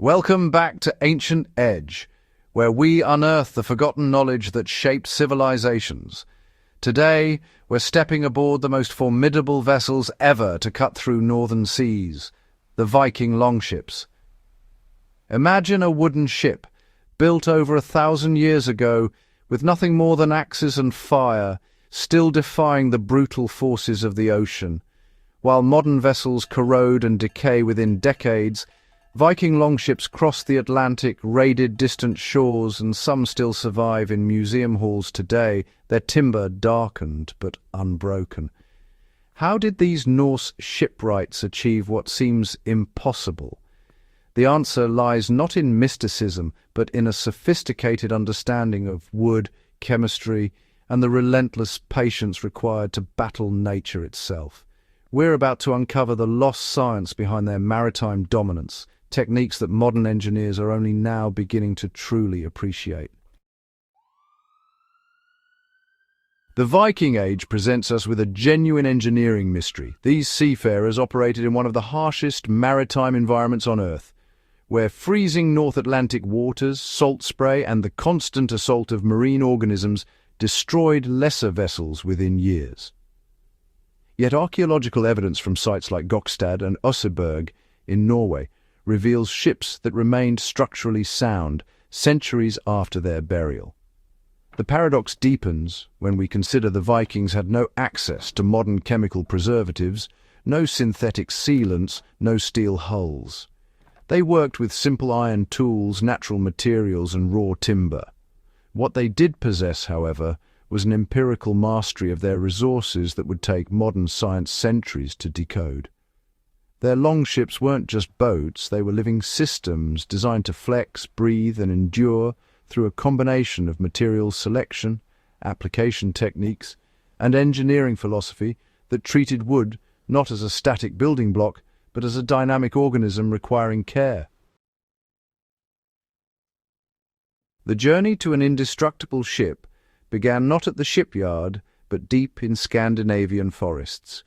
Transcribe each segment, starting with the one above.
Welcome back to Ancient Edge, where we unearth the forgotten knowledge that shaped civilizations. Today, we're stepping aboard the most formidable vessels ever to cut through northern seas, the Viking longships. Imagine a wooden ship, built over 1,000 years ago, with nothing more than axes and fire, still defying the brutal forces of the ocean. While modern vessels corrode and decay within decades, Viking longships crossed the Atlantic, raided distant shores, and some still survive in museum halls today, their timber darkened but unbroken. How did these Norse shipwrights achieve what seems impossible? The answer lies not in mysticism, but in a sophisticated understanding of wood, chemistry, and the relentless patience required to battle nature itself. We're about to uncover the lost science behind their maritime dominance, techniques that modern engineers are only now beginning to truly appreciate. The Viking Age presents us with a genuine engineering mystery. These seafarers operated in one of the harshest maritime environments on Earth, where freezing North Atlantic waters, salt spray, and the constant assault of marine organisms destroyed lesser vessels within years. Yet archaeological evidence from sites like Gokstad and Oseberg in Norway reveals ships that remained structurally sound centuries after their burial. The paradox deepens when we consider the Vikings had no access to modern chemical preservatives, no synthetic sealants, no steel hulls. They worked with simple iron tools, natural materials, and raw timber. What they did possess, however, was an empirical mastery of their resources that would take modern science centuries to decode. Their longships weren't just boats, they were living systems designed to flex, breathe, and endure through a combination of materials selection, application techniques, and engineering philosophy that treated wood not as a static building block, but as a dynamic organism requiring care. The journey to an indestructible ship began not at the shipyard, but deep in Scandinavian forests,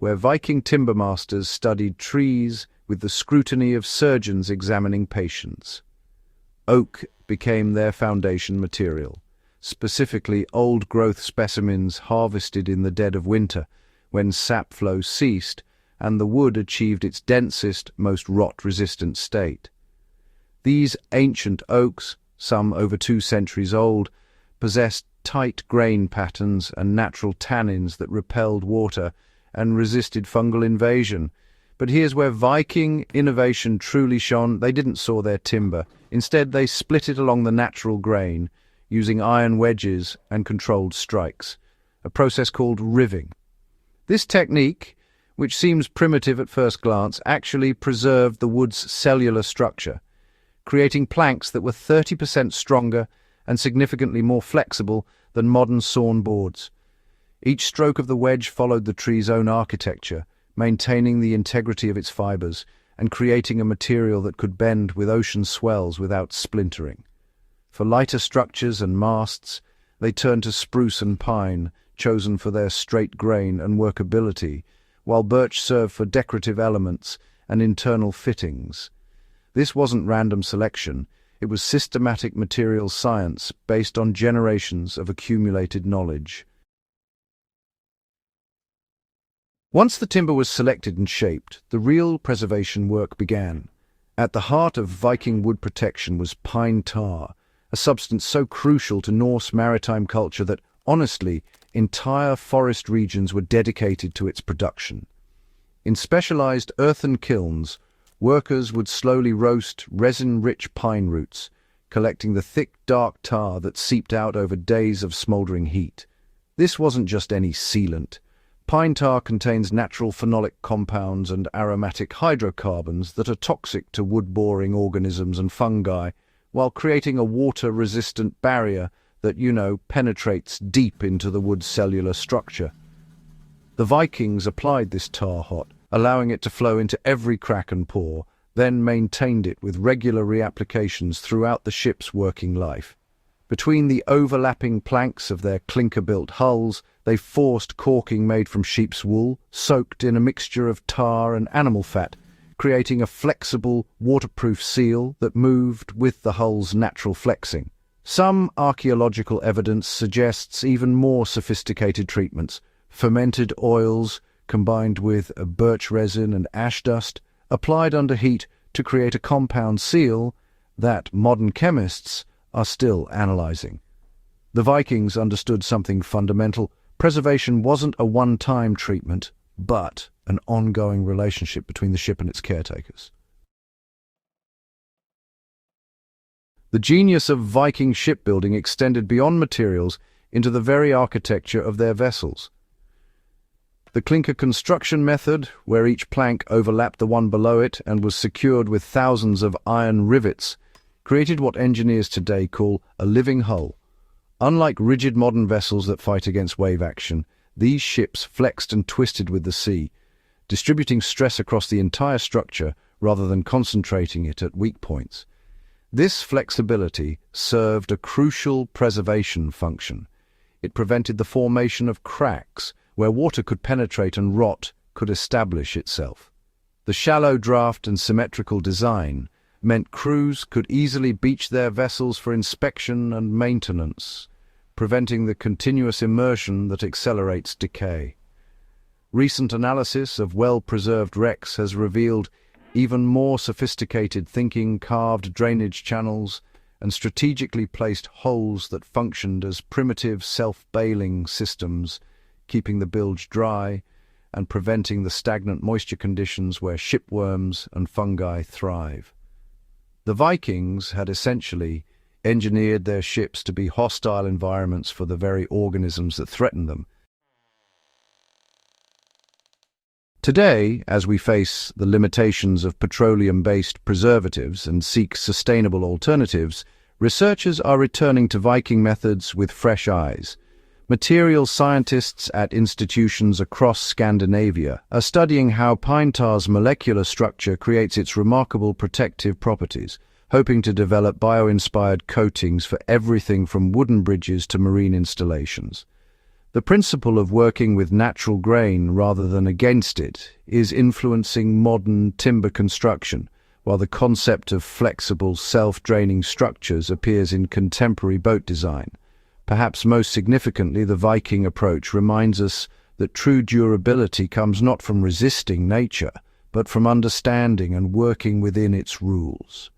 where Viking timbermasters studied trees with the scrutiny of surgeons examining patients. Oak became their foundation material, specifically old-growth specimens harvested in the dead of winter, when sap flow ceased and the wood achieved its densest, most rot-resistant state. These ancient oaks, some over 2 centuries old, possessed tight grain patterns and natural tannins that repelled water and resisted fungal invasion. But here's where Viking innovation truly shone. They didn't saw their timber. Instead, they split it along the natural grain, using iron wedges and controlled strikes, a process called riving. This technique, which seems primitive at first glance, actually preserved the wood's cellular structure, creating planks that were 30% stronger and significantly more flexible than modern sawn boards. Each stroke of the wedge followed the tree's own architecture, maintaining the integrity of its fibers and creating a material that could bend with ocean swells without splintering. For lighter structures and masts, they turned to spruce and pine, chosen for their straight grain and workability, while birch served for decorative elements and internal fittings. This wasn't random selection, it was systematic material science based on generations of accumulated knowledge. Once the timber was selected and shaped, the real preservation work began. At the heart of Viking wood protection was pine tar, a substance so crucial to Norse maritime culture that, honestly, entire forest regions were dedicated to its production. In specialized earthen kilns, workers would slowly roast resin-rich pine roots, collecting the thick, dark tar that seeped out over days of smoldering heat. This wasn't just any sealant. Pine tar contains natural phenolic compounds and aromatic hydrocarbons that are toxic to wood-boring organisms and fungi, while creating a water-resistant barrier that, penetrates deep into the wood's cellular structure. The Vikings applied this tar hot, allowing it to flow into every crack and pore, then maintained it with regular reapplications throughout the ship's working life. Between the overlapping planks of their clinker-built hulls, they forced caulking made from sheep's wool, soaked in a mixture of tar and animal fat, creating a flexible, waterproof seal that moved with the hull's natural flexing. Some archaeological evidence suggests even more sophisticated treatments. Fermented oils combined with birch resin and ash dust applied under heat to create a compound seal that modern chemists are still analyzing. The Vikings understood something fundamental. Preservation wasn't a one-time treatment, but an ongoing relationship between the ship and its caretakers. The genius of Viking shipbuilding extended beyond materials into the very architecture of their vessels. The Clinker construction method, where each plank overlapped the one below it and was secured with thousands of iron rivets, created what engineers today call a living hull. Unlike rigid modern vessels that fight against wave action, these ships flexed and twisted with the sea, distributing stress across the entire structure rather than concentrating it at weak points. This flexibility served a crucial preservation function. It prevented the formation of cracks where water could penetrate and rot could establish itself. The shallow draft and symmetrical design meant crews could easily beach their vessels for inspection and maintenance, preventing the continuous immersion that accelerates decay. Recent analysis of well-preserved wrecks has revealed even more sophisticated thinking, carved drainage channels, and strategically placed holes that functioned as primitive self-bailing systems, keeping the bilge dry and preventing the stagnant moisture conditions where shipworms and fungi thrive. The Vikings had essentially engineered their ships to be hostile environments for the very organisms that threatened them. Today, as we face the limitations of petroleum-based preservatives and seek sustainable alternatives, researchers are returning to Viking methods with fresh eyes. Materials scientists at institutions across Scandinavia are studying how pine tar's molecular structure creates its remarkable protective properties, hoping to develop bio-inspired coatings for everything from wooden bridges to marine installations. The principle of working with natural grain rather than against it is influencing modern timber construction, while the concept of flexible, self-draining structures appears in contemporary boat design. Perhaps most significantly, the Viking approach reminds us that true durability comes not from resisting nature, but from understanding and working within its rules.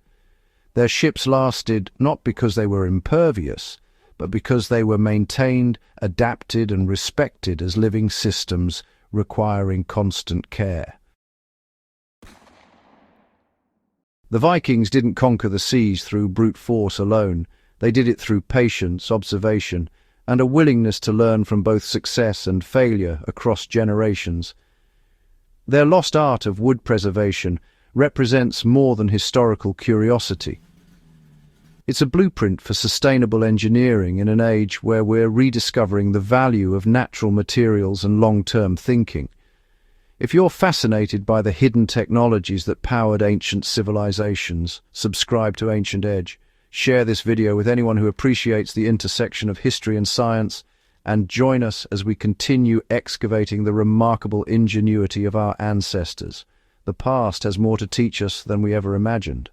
Their ships lasted not because they were impervious, but because they were maintained, adapted, and respected as living systems requiring constant care. The Vikings didn't conquer the seas through brute force alone. They did it through patience, observation, and a willingness to learn from both success and failure across generations. Their lost art of wood preservation represents more than historical curiosity. It's a blueprint for sustainable engineering in an age where we're rediscovering the value of natural materials and long-term thinking. If you're fascinated by the hidden technologies that powered ancient civilizations, subscribe to Ancient Edge. Share this video with anyone who appreciates the intersection of history and science, and join us as we continue excavating the remarkable ingenuity of our ancestors. The past has more to teach us than we ever imagined.